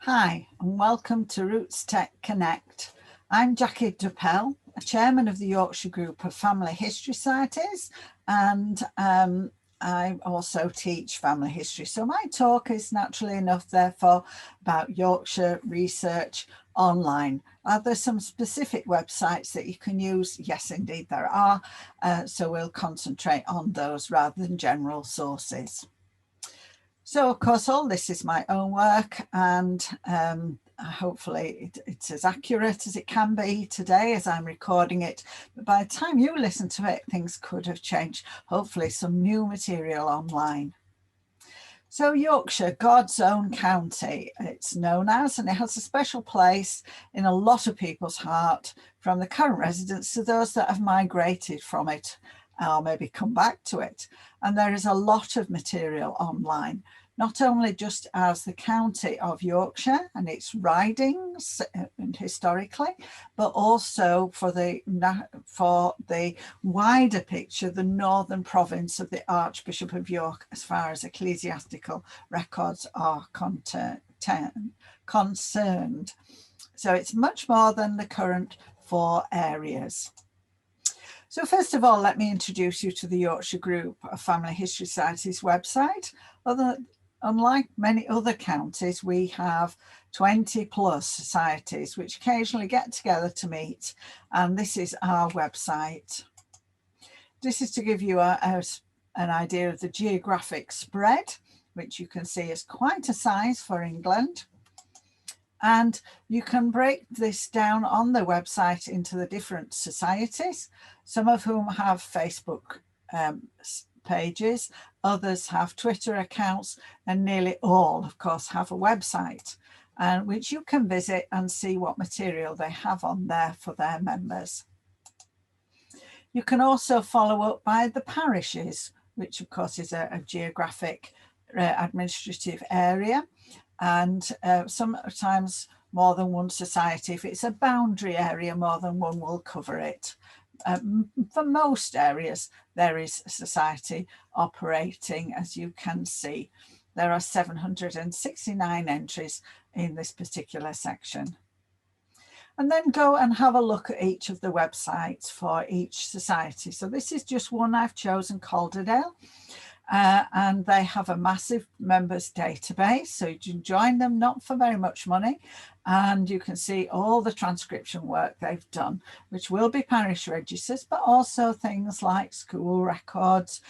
Hi, and welcome to RootsTech Connect. I'm Jackie Duppel, a chairman of the Yorkshire Group of Family History Societies, and I also teach family history. So my talk is naturally enough, therefore, about Yorkshire research online. Are there some specific websites that you can use? Yes, indeed there are. So we'll concentrate on those rather than general sources. So, of course, all this is my own work, and hopefully it's as accurate as it can be today as I'm recording it. But by the time you listen to it, things could have changed. Hopefully some new material online. So Yorkshire, God's own county, it's known as, and it has a special place in a lot of people's heart, from the current residents to those that have migrated from it or maybe come back to it. And there is a lot of material online, not only just as the county of Yorkshire and its ridings and historically, but also for the wider picture, the northern province of the Archbishop of York, as far as ecclesiastical records are concerned. So it's much more than the current 4 areas. So first of all, let me introduce you to the Yorkshire Group of Family History Society's website. Unlike many other counties, we have 20 plus societies which occasionally get together to meet, and this is our website. This is to give you an idea of the geographic spread, which you can see is quite a size for England. And you can break this down on the website into the different societies, some of whom have Facebook pages, others have Twitter accounts, and nearly all, of course, have a website, which you can visit and see what material they have on there for their members. You can also follow up by the parishes, which of course is a geographic administrative area. And sometimes more than one society. If it's a boundary area, more than one will cover it. For most areas, there is a society operating, as you can see. There are 769 entries in this particular section. And then go and have a look at each of the websites for each society. So this is just one I've chosen, Calderdale. And they have a massive members database, so you can join them, not for very much money, and you can see all the transcription work they've done, which will be parish registers, but also things like school records,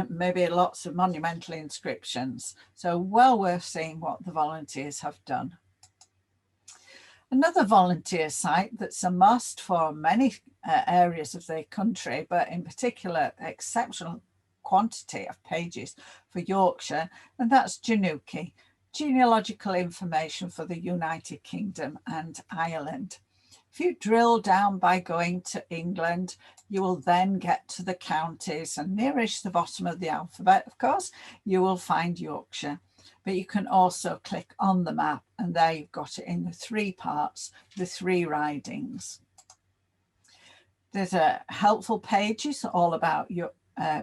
maybe lots of monumental inscriptions. So well worth seeing what the volunteers have done. Another volunteer site that's a must for many areas of the country, but in particular exceptional quantity of pages for Yorkshire, and that's Januki, genealogical information for the United Kingdom and Ireland. If you drill down by going to England, you will then get to the counties, and nearest the bottom of the alphabet, of course, you will find Yorkshire. But you can also click on the map, and there you've got it in the 3 parts, the 3 ridings. There's helpful pages all about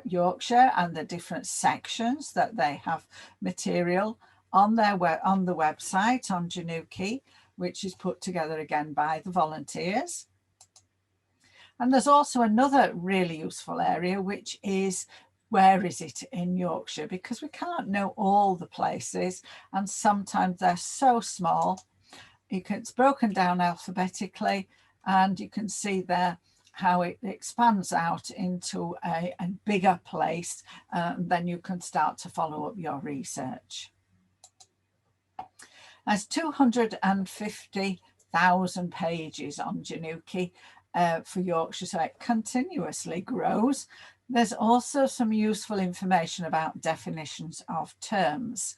Yorkshire and the different sections that they have material on the website on Januki, which is put together again by the volunteers. And there's also another really useful area, which is where is it in Yorkshire, because we can't know all the places and sometimes they're so small. It's broken down alphabetically, and you can see there how it expands out into a bigger place, then you can start to follow up your research. There's 250,000 pages on Januki for Yorkshire, so it continuously grows. There's also some useful information about definitions of terms.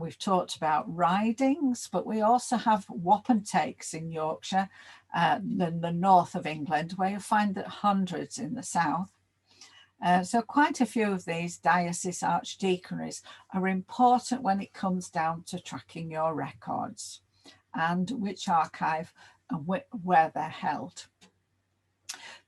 We've talked about ridings, but we also have wapentakes in Yorkshire, in the north of England, where you find that hundreds in the south. So quite a few of these diocese archdeaconries are important when it comes down to tracking your records and which archive and where they're held.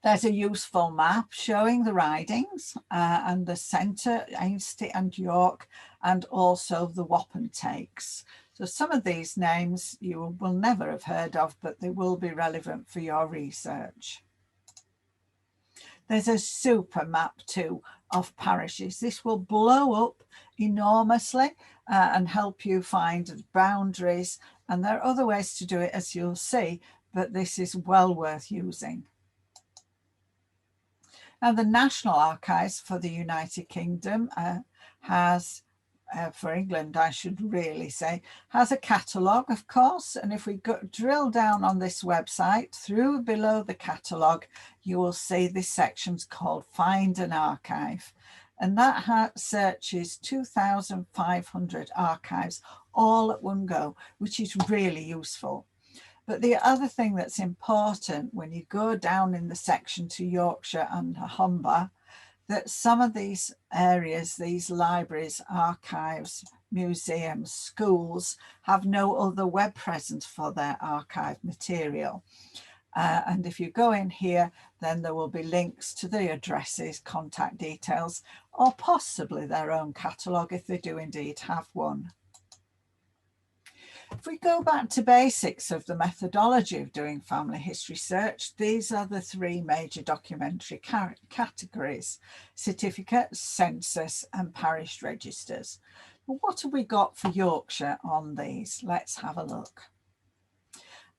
There's a useful map showing the ridings and the centre, Ainsty and York, and also the wapentakes. So some of these names you will never have heard of, but they will be relevant for your research. There's a super map too of parishes. This will blow up enormously and help you find boundaries. And there are other ways to do it, as you'll see, but this is well worth using. Now, the National Archives for the United Kingdom has, for England, I should really say, has a catalogue, of course. And if we drill down on this website, through below the catalogue, you will see this section's called Find an Archive. And that searches 2,500 archives all at one go, which is really useful. But the other thing that's important when you go down in the section to Yorkshire and Humber, that some of these areas, these libraries, archives, museums, schools, have no other web presence for their archive material. And if you go in here, then there will be links to the addresses, contact details, or possibly their own catalogue if they do indeed have one. If we go back to basics of the methodology of doing family history search, these are the three major documentary categories: certificates, census, and parish registers. Well, what have we got for Yorkshire on these? Let's have a look.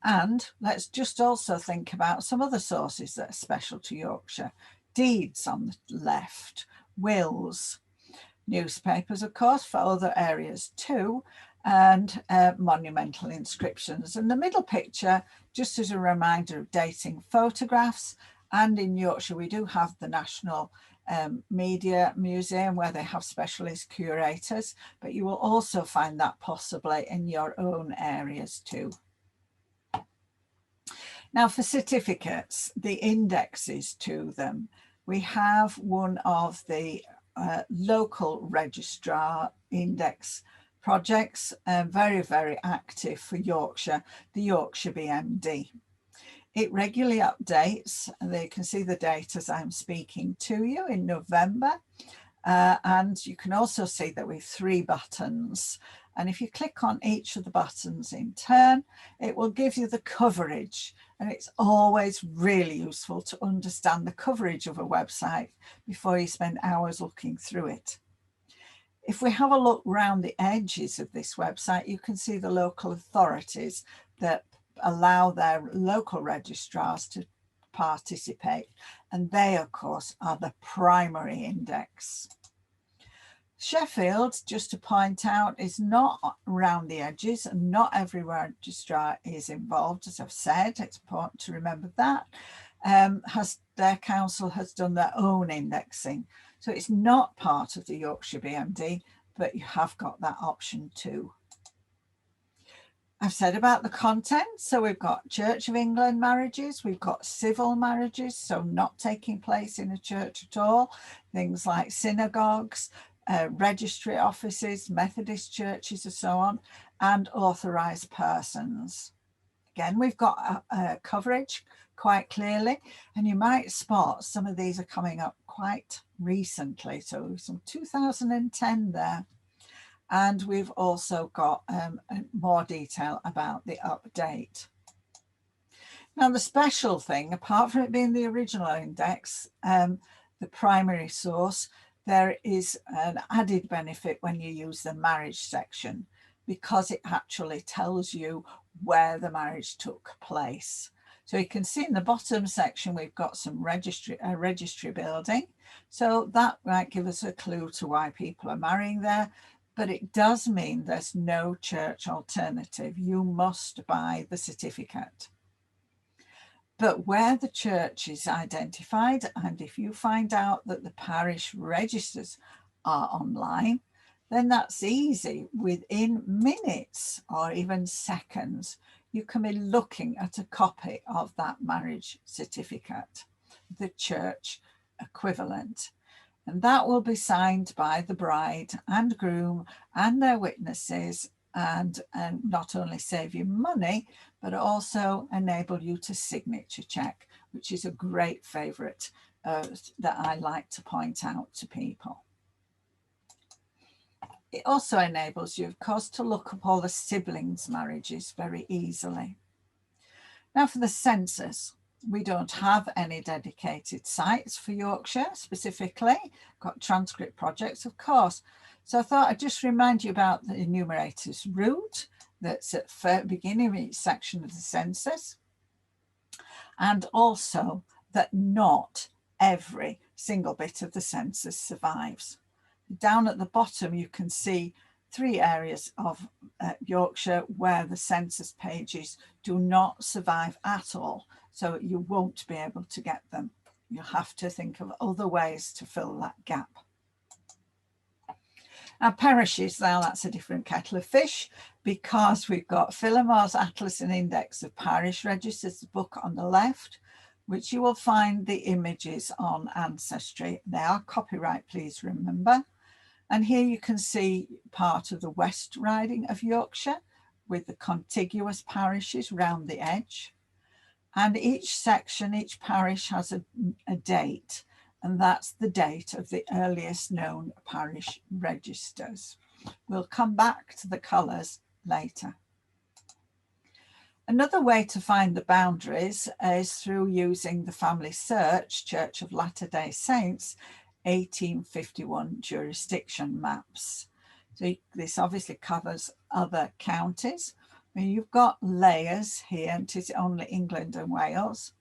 And let's just also think about some other sources that are special to Yorkshire. Deeds on the left, wills, newspapers, of course, for other areas too, and monumental inscriptions. And the middle picture, just as a reminder of dating, photographs. And in Yorkshire, we do have the National Media Museum where they have specialist curators, but you will also find that possibly in your own areas too. Now for certificates, the indexes to them, we have one of the local registrar index projects, very, very active for Yorkshire, the Yorkshire BMD. It regularly updates, and you can see the date as I'm speaking to you in November. And you can also see that we have 3 buttons. And if you click on each of the buttons in turn, it will give you the coverage. And it's always really useful to understand the coverage of a website before you spend hours looking through it. If we have a look around the edges of this website, you can see the local authorities that allow their local registrars to participate. And they, of course, are the primary index. Sheffield, just to point out, is not around the edges, and not every registrar is involved, as I've said. It's important to remember that. Their council has done their own indexing. So it's not part of the Yorkshire BMD, but you have got that option too. I've said about the content. So we've got Church of England marriages, we've got civil marriages, so not taking place in a church at all. Things like synagogues, registry offices, Methodist churches and so on, and authorised persons. Again, we've got coverage quite clearly, and you might spot some of these are coming up quite recently, so some 2010 there. And we've also got more detail about the update. Now, the special thing, apart from it being the original index, the primary source, there is an added benefit when you use the marriage section, because it actually tells you where the marriage took place. So you can see in the bottom section, we've got some registry building. So that might give us a clue to why people are marrying there. But it does mean there's no church alternative. You must buy the certificate. But where the church is identified, and if you find out that the parish registers are online, then that's easy. Within minutes or even seconds, you can be looking at a copy of that marriage certificate, the church equivalent. And that will be signed by the bride and groom and their witnesses, and not only save you money, but also enable you to signature check, which is a great favourite that I like to point out to people. It also enables you, of course, to look up all the siblings' marriages very easily. Now for the census, we don't have any dedicated sites for Yorkshire specifically, got transcript projects, of course. So I thought I'd just remind you about the enumerator's route that's at the beginning of each section of the census, and also that not every single bit of the census survives. Down at the bottom, you can see 3 areas of Yorkshire where the census pages do not survive at all. So you won't be able to get them. You'll have to think of other ways to fill that gap. Our parishes, now that's a different kettle of fish, because we've got Philimore's Atlas and Index of Parish Registers, the book on the left, which you will find the images on Ancestry. They are copyright, please remember. And here you can see part of the West Riding of Yorkshire with the contiguous parishes round the edge. And each section, each parish has a date, and that's the date of the earliest known parish registers. We'll come back to the colours later. Another way to find the boundaries is through using the FamilySearch Church of Latter-day Saints 1851 jurisdiction maps. So this obviously covers other counties. You've got layers here, and it's only England and Wales.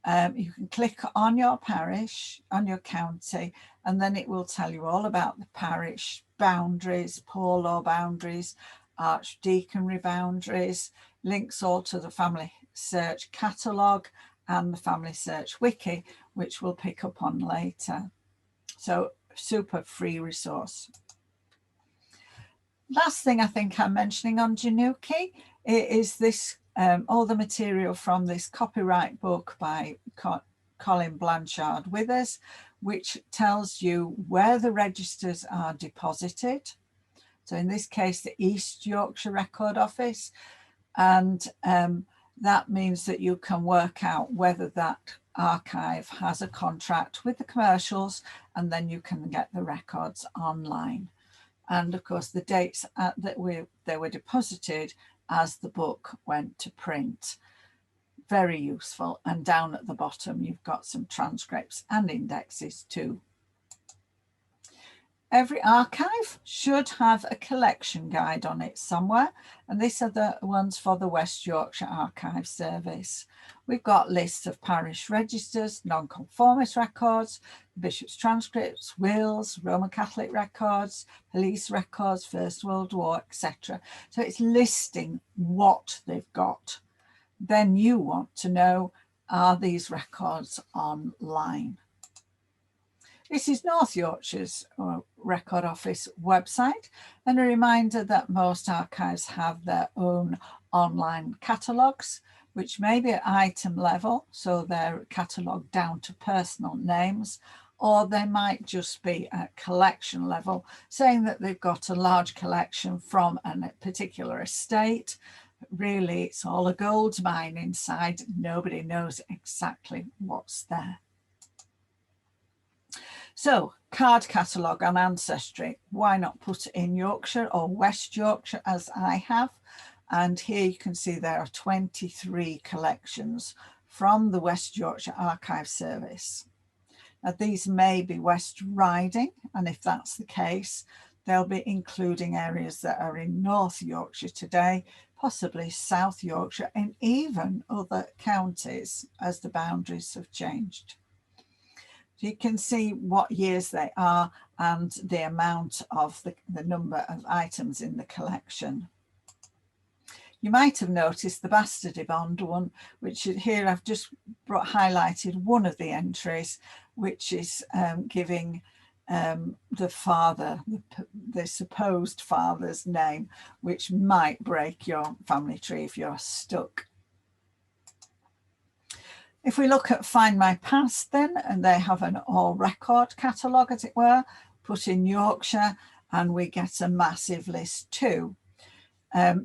You can click on your parish, on your county, and then it will tell you all about the parish boundaries, poor law boundaries, archdeaconry boundaries, links all to the FamilySearch catalogue and the FamilySearch wiki, which we'll pick up on later. So super free resource. Last thing I think I'm mentioning on Januki is this, all the material from this copyright book by Colin Blanchard Withers, which tells you where the registers are deposited. So in this case, the East Yorkshire Record Office. And that means that you can work out whether that archive has a contract with the commercials, and then you can get the records online. And of course, the dates that they were deposited as the book went to print. Very useful. And down at the bottom, you've got some transcripts and indexes too. Every archive should have a collection guide on it somewhere, and these are the ones for the West Yorkshire Archive Service. We've got lists of parish registers, nonconformist records, bishops' transcripts, wills, Roman Catholic records, police records, First World War, etc. So it's listing what they've got. Then you want to know, are these records online? This is North Yorkshire's Record Office website, and a reminder that most archives have their own online catalogues, which may be at item level, so they're catalogued down to personal names, or they might just be at collection level, saying that they've got a large collection from a particular estate. Really, it's all a gold mine inside. Nobody knows exactly what's there. So, card catalogue on Ancestry, why not put in Yorkshire or West Yorkshire as I have? And here you can see there are 23 collections from the West Yorkshire Archive Service. Now, these may be West Riding, and if that's the case, they'll be including areas that are in North Yorkshire today, possibly South Yorkshire, and even other counties as the boundaries have changed. So you can see what years they are and the amount of the number of items in the collection. You might have noticed the Bastardy Bond one, which here I've just highlighted one of the entries, which is giving the father, the supposed father's name, which might break your family tree if you're stuck. If we look at Find My Past then, and they have an all record catalogue, as it were, put in Yorkshire, and we get a massive list too.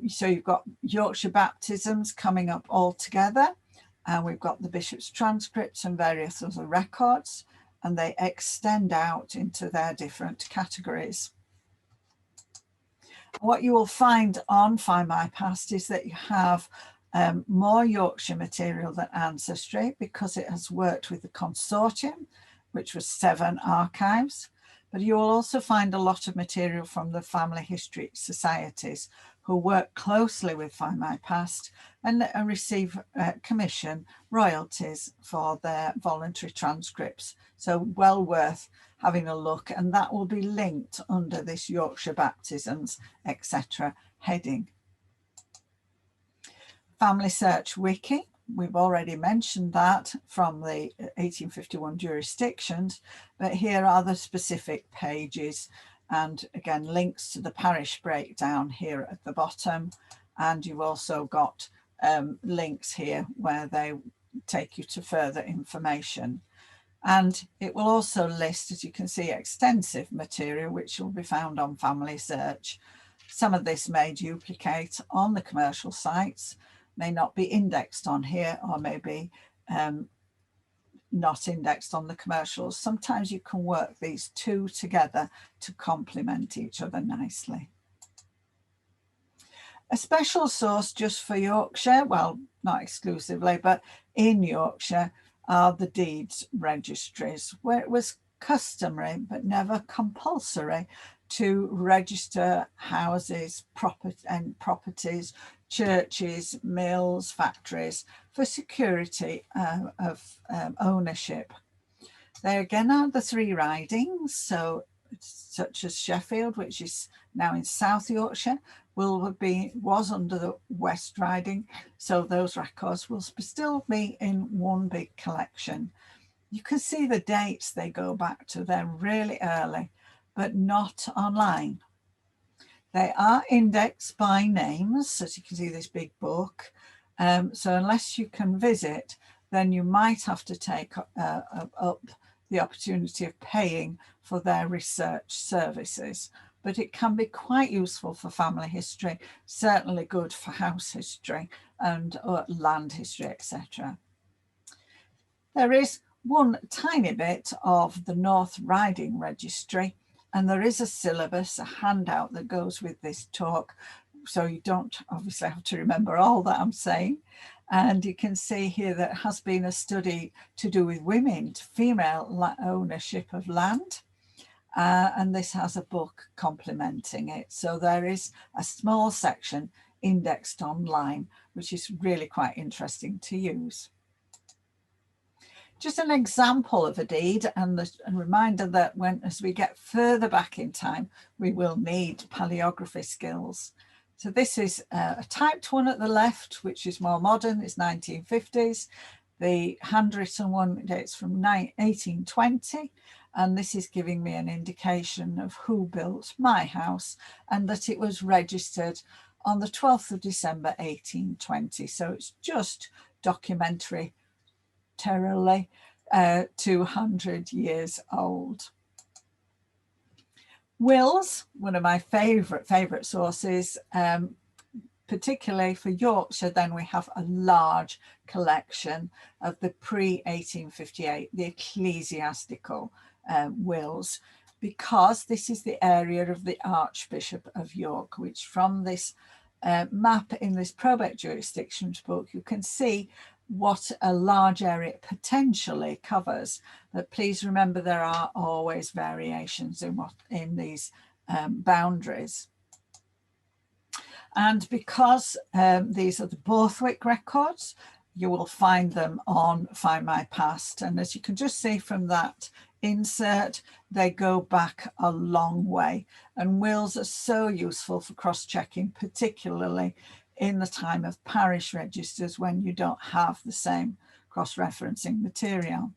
So you've got Yorkshire baptisms coming up all together, and we've got the bishop's transcripts and various other records, and they extend out into their different categories. What you will find on Find My Past is that you have more Yorkshire material than Ancestry, because it has worked with the consortium, which was 7 archives. But you will also find a lot of material from the family history societies, who work closely with Find My Past and receive commission royalties for their voluntary transcripts. So well worth having a look, and that will be linked under this Yorkshire baptisms, etc. heading. FamilySearch Wiki, we've already mentioned that from the 1851 jurisdictions, but here are the specific pages, and again links to the parish breakdown here at the bottom, and you've also got links here where they take you to further information. And it will also list, as you can see, extensive material which will be found on FamilySearch. Some of this may duplicate on the commercial sites, may not be indexed on here, or maybe not indexed on the commercials. Sometimes you can work these two together to complement each other nicely. A special source just for Yorkshire, well, not exclusively, but in Yorkshire, are the deeds registries, where it was customary but never compulsory to register houses, properties, churches, mills, factories for security of ownership. There again are the 3 ridings, so such as Sheffield, which is now in South Yorkshire, was under the West Riding, so those records will still be in one big collection. You can see the dates they go back to, they're really early, but not online. They are indexed by names, as you can see this big book, so unless you can visit, then you might have to take up the opportunity of paying for their research services. But it can be quite useful for family history, certainly good for house history and land history, etc. There is one tiny bit of the North Riding Registry, and there is a syllabus, a handout that goes with this talk, so you don't obviously have to remember all that I'm saying. And you can see here that has been a study to do with women, female ownership of land. And this has a book complementing it. So there is a small section indexed online, which is really quite interesting to use. Just an example of a deed, and a reminder that as we get further back in time, we will need paleography skills. So this is a typed one at the left, which is more modern, it's 1950s. The handwritten one dates from 1820. And this is giving me an indication of who built my house, and that it was registered on the 12th of December 1820. So it's just documentary, 200 years old. Wills, one of my favourite sources, particularly for Yorkshire. Then we have a large collection of the pre-1858, the ecclesiastical wills, because this is the area of the Archbishop of York, which from this map in this probate jurisdictions book, you can see what a large area potentially covers. But please remember, there are always variations in these boundaries. And because these are the Borthwick records, you will find them on Find My Past. And as you can just see from that insert, they go back a long way. And wills are so useful for cross-checking, particularly in the time of parish registers when you don't have the same cross-referencing material.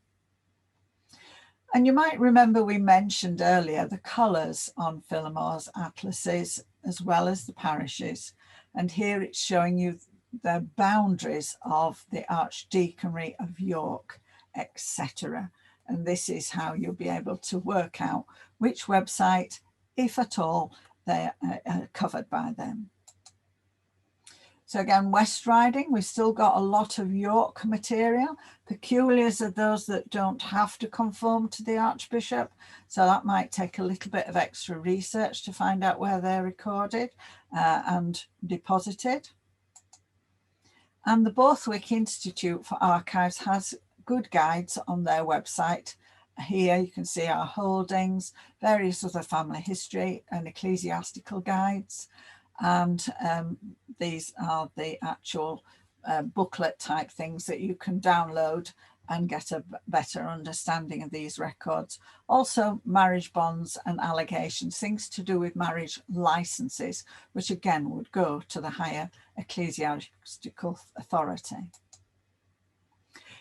And you might remember we mentioned earlier the colours on Philemore's atlases as well as the parishes. And here it's showing you the boundaries of the Archdeaconry of York, etc. And this is how you'll be able to work out which website, if at all, they are covered by them. So again, West Riding, we've still got a lot of York material. Peculiars are those that don't have to conform to the Archbishop. So that might take a little bit of extra research to find out where they're recorded and deposited. And the Borthwick Institute for Archives has good guides on their website. Here you can see our holdings, various other family history and ecclesiastical guides. And these are the actual booklet type things that you can download and get a better understanding of these records. Also marriage bonds and allegations, things to do with marriage licenses, which again would go to the higher ecclesiastical authority.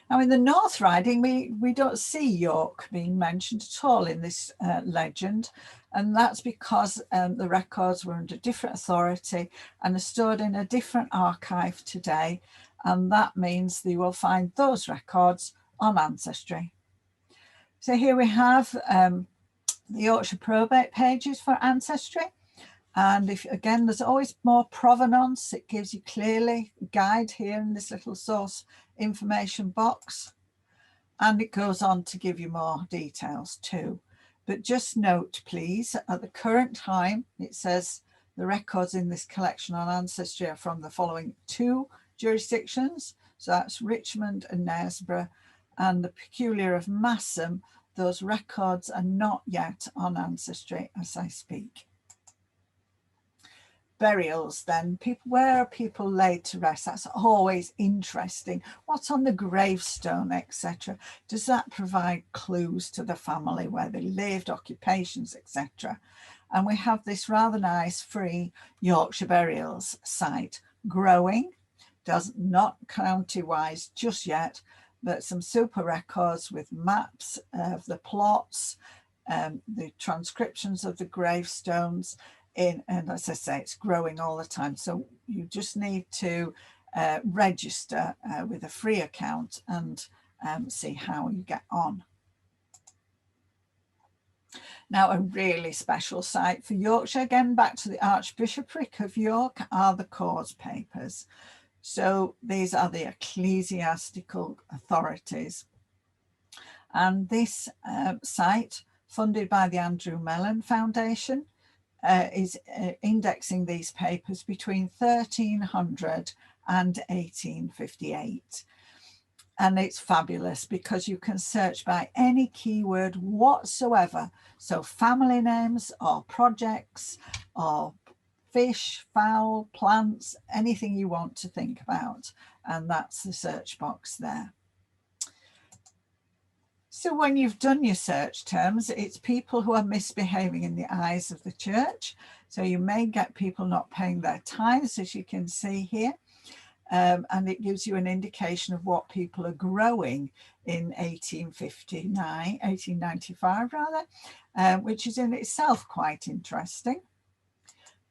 Now in the North Riding, we don't see York being mentioned at all in this legend, and that's because the records were under different authority and are stored in a different archive today, and that means that you will find those records on Ancestry. So here we have the Yorkshire Probate pages for Ancestry. And if again, there's always more provenance. It gives you clearly a guide here in this little source information box. And it goes on to give you more details too. But just note, please, at the current time, it says the records in this collection on Ancestry are from the following 2 jurisdictions. So that's Richmond and Knaresborough, and the Peculiar of Massam. Those records are not yet on Ancestry as I speak. Burials then, where are people laid to rest? That's always interesting. What's on the gravestone, etc. Does that provide clues to the family, where they lived, occupations, etc.? And we have this rather nice free Yorkshire Burials site growing, not county-wise just yet, but some super records with maps of the plots, the transcriptions of the gravestones, and as I say, it's growing all the time. So you just need to register with a free account and see how you get on. Now, a really special site for Yorkshire, again back to the Archbishopric of York, are the cause papers. So these are the ecclesiastical authorities. And this site, funded by the Andrew Mellon Foundation, is indexing these papers between 1300 and 1858. And it's fabulous because you can search by any keyword whatsoever. So family names or projects or fish, fowl, plants, anything you want to think about. And that's the search box there. So when you've done your search terms, it's people who are misbehaving in the eyes of the church. So you may get people not paying their tithes, as you can see here. And it gives you an indication of what people are growing in 1895 rather, which is in itself quite interesting.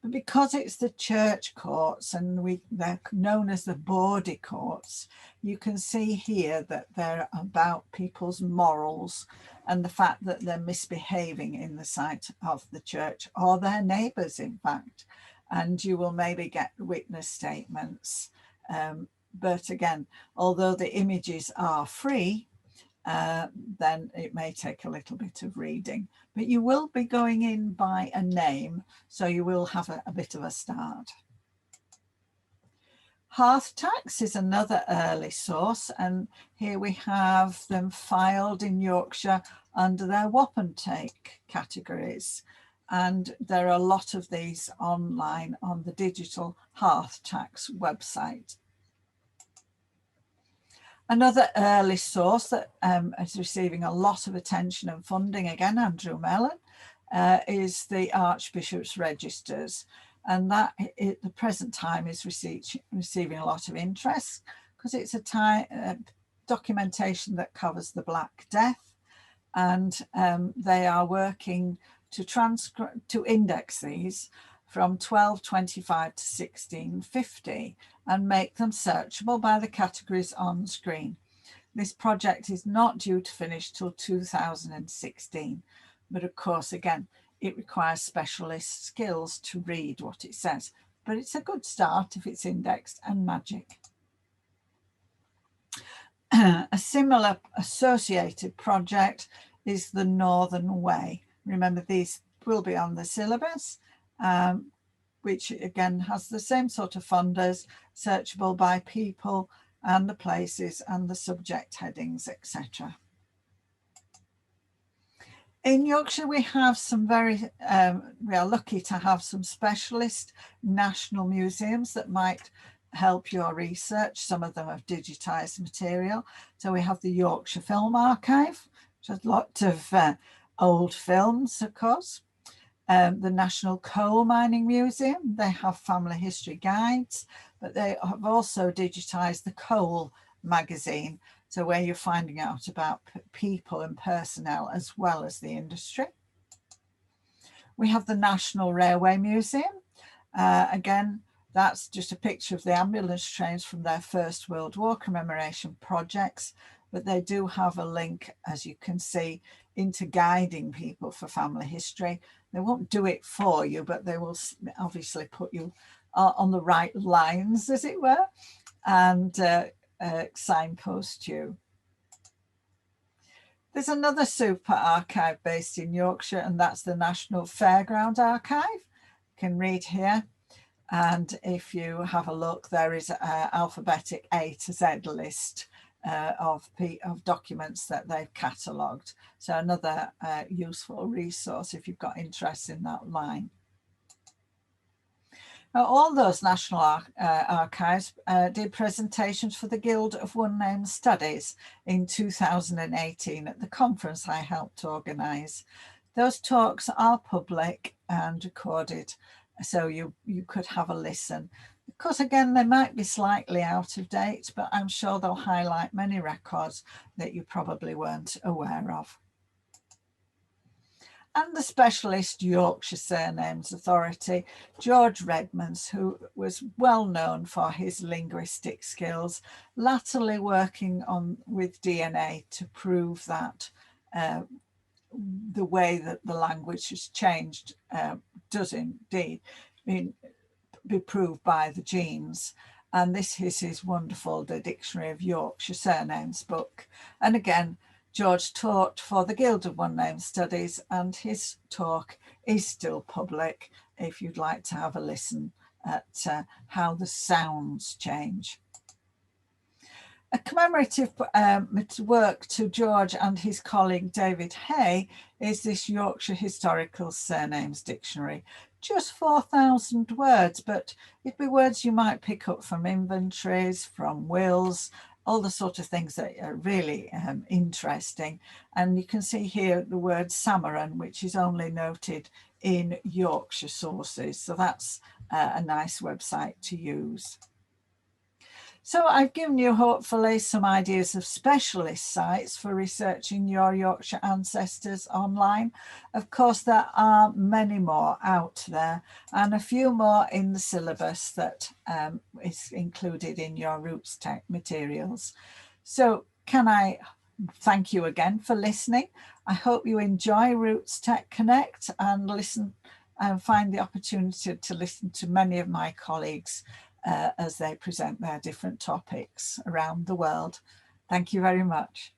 But because it's the church courts and they're known as the bawdy courts, you can see here that they're about people's morals and the fact that they're misbehaving in the sight of the church or their neighbours, in fact. And you will maybe get witness statements. But again, although the images are free, then it may take a little bit of reading. But you will be going in by a name, so you will have a bit of a start. Hearth Tax is another early source, and here we have them filed in Yorkshire under their wapentake categories. And there are a lot of these online on the digital Hearth Tax website. Another early source that is receiving a lot of attention and funding, again, Andrew Mellon, is the Archbishop's Registers. And that at the present time is receiving a lot of interest because it's a documentation that covers the Black Death. And they are working to index these from 1225 to 1650 and make them searchable by the categories on screen. This project is not due to finish till 2016, but of course, again, it requires specialist skills to read what it says, but it's a good start if it's indexed and magic. A similar associated project is the Northern Way. Remember, these will be on the syllabus, which again has the same sort of funders, searchable by people and the places and the subject headings, etc. In Yorkshire, we have some we are lucky to have some specialist national museums that might help your research. Some of them have digitised material. So we have the Yorkshire Film Archive, which has lots of old films, of course. The National Coal Mining Museum, they have family history guides, but they have also digitised the Coal magazine, so where you're finding out about people and personnel as well as the industry. We have the National Railway Museum. Again, that's just a picture of the ambulance trains from their First World War commemoration projects, but they do have a link, as you can see, into guiding people for family history. They won't do it for you, but they will obviously put you on the right lines, as it were, and signpost you. There's another super archive based in Yorkshire, and that's the National Fairground Archive. You can read here. And if you have a look, there is an alphabetic A to Z list of documents that they've catalogued. So another useful resource if you've got interest in that line. Now, all those national archives did presentations for the Guild of One-Name Studies in 2018 at the conference I helped organise. Those talks are public and recorded, so you could have a listen. Of course, again, they might be slightly out of date, but I'm sure they'll highlight many records that you probably weren't aware of. And the specialist Yorkshire Surnames Authority, George Redmonds, who was well known for his linguistic skills, latterly working with DNA to prove that the way that the language has changed does indeed be proved by the genes. And this is his wonderful The Dictionary of Yorkshire Surnames book. And again, George taught for the Guild of One-Name Studies, and his talk is still public if you'd like to have a listen at how the sounds change. A commemorative work to George and his colleague David Hay is this Yorkshire Historical Surnames Dictionary. Just 4,000 words, but it'd be words you might pick up from inventories, from wills, all the sort of things that are really interesting. And you can see here the word Samaran, which is only noted in Yorkshire sources. So that's a nice website to use. So I've given you hopefully some ideas of specialist sites for researching your Yorkshire ancestors online. Of course, there are many more out there and a few more in the syllabus that is included in your RootsTech materials. So can I thank you again for listening. I hope you enjoy RootsTech Connect and listen and find the opportunity to listen to many of my colleagues as they present their different topics around the world. Thank you very much.